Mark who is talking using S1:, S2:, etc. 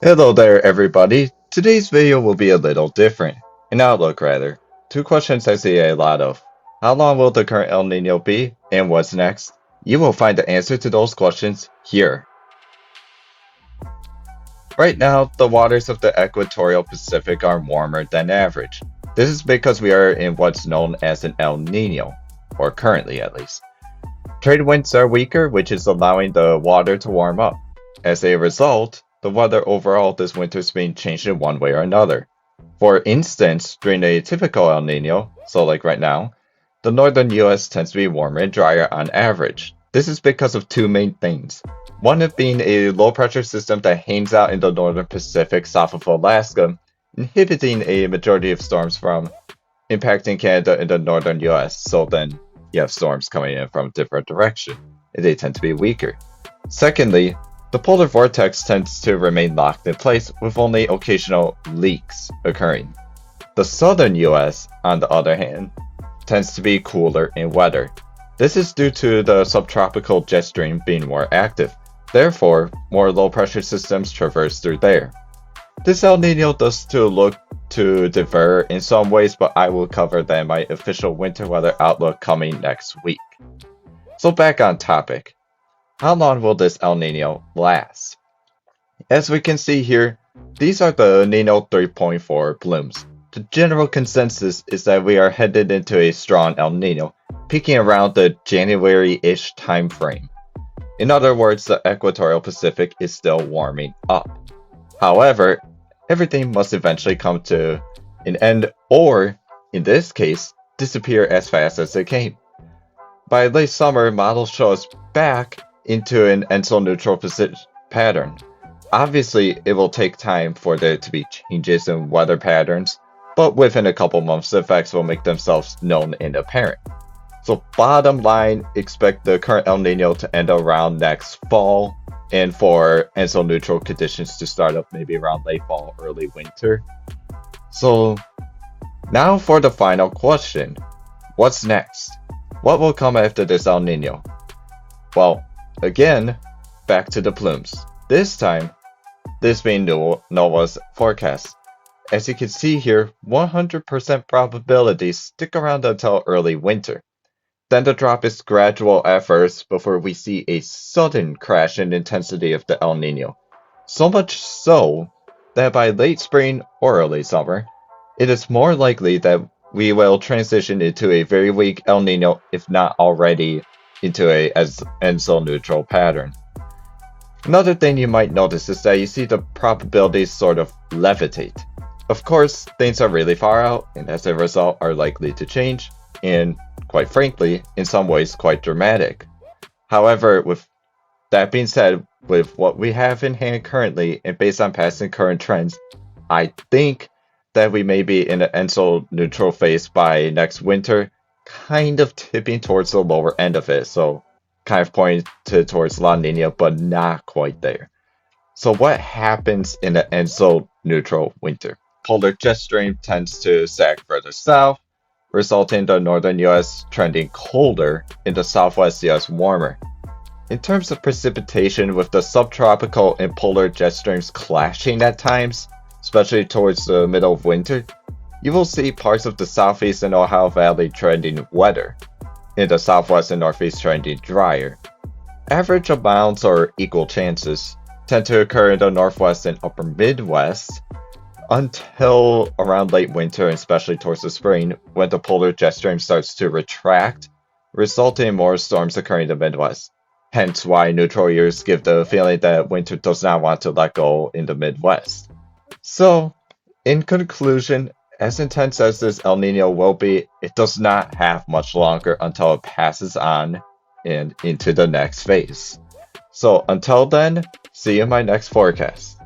S1: Hello there, everybody. Today's video will be a little different. An outlook, rather. Two questions I see a lot of. How long will the current El Nino be, and what's next? You will find the answer to those questions here. Right now, the waters of the equatorial Pacific are warmer than average. This is because we are in what's known as an El Nino, or currently at least. Trade winds are weaker, which is allowing the water to warm up. As a result, the weather overall this winter is being changed in one way or another. For instance, during a typical El Nino, so like right now, the northern US tends to be warmer and drier on average. This is because of two main things. One of being a low pressure system that hangs out in the northern Pacific south of Alaska, inhibiting a majority of storms from impacting Canada and the northern US, so then you have storms coming in from a different direction, and they tend to be weaker. Secondly, the polar vortex tends to remain locked in place with only occasional leaks occurring. The southern US, on the other hand, tends to be cooler and wetter. This is due to the subtropical jet stream being more active. Therefore, more low pressure systems traverse through there. This El Nino does look to differ in some ways, but I will cover that in my official winter weather outlook coming next week. So back on topic. How long will this El Nino last? As we can see here, these are the Nino 3.4 plumes. The general consensus is that we are headed into a strong El Nino, peaking around the January-ish time frame. In other words, the equatorial Pacific is still warming up. However, everything must eventually come to an end or, in this case, disappear as fast as it came. By late summer, models show us back into an ENSO-Neutral pattern. Obviously, it will take time for there to be changes in weather patterns, but within a couple months, the effects will make themselves known and apparent. So bottom line, expect the current El Nino to end around next fall, and for ENSO-Neutral conditions to start up maybe around late fall, early winter. So now for the final question. What's next? What will come after this El Nino? Well, again, back to the plumes. This time, this being NOAA's forecast. As you can see here, 100% probability stick around until early winter. Then the drop is gradual at first before we see a sudden crash in intensity of the El Nino. So much so that by late spring or early summer, it is more likely that we will transition into a very weak El Nino, if not already into a ENSO-Neutral pattern. Another thing you might notice is that you see the probabilities sort of levitate. Of course, things are really far out, and as a result are likely to change, and quite frankly, in some ways quite dramatic. However, with that being said, with what we have in hand currently, and based on past and current trends, I think that we may be in an ENSO-Neutral phase by next winter, kind of tipping towards the lower end of it, so kind of pointing towards La Nina, but not quite there. So what happens in the ENSO-Neutral winter? Polar jet stream tends to sag further south, resulting in the northern US trending colder and the southwest US warmer. In terms of precipitation, with the subtropical and polar jet streams clashing at times, especially towards the middle of winter, you will see parts of the southeast and Ohio Valley trending wetter, and the southwest and northeast trending drier. Average amounts or equal chances tend to occur in the northwest and upper Midwest, until around late winter and especially towards the spring when the polar jet stream starts to retract, resulting in more storms occurring in the Midwest. Hence why neutral years give the feeling that winter does not want to let go in the Midwest. So, in conclusion, as intense as this El Nino will be, it does not have much longer until it passes on and into the next phase. So until then, see you in my next forecast.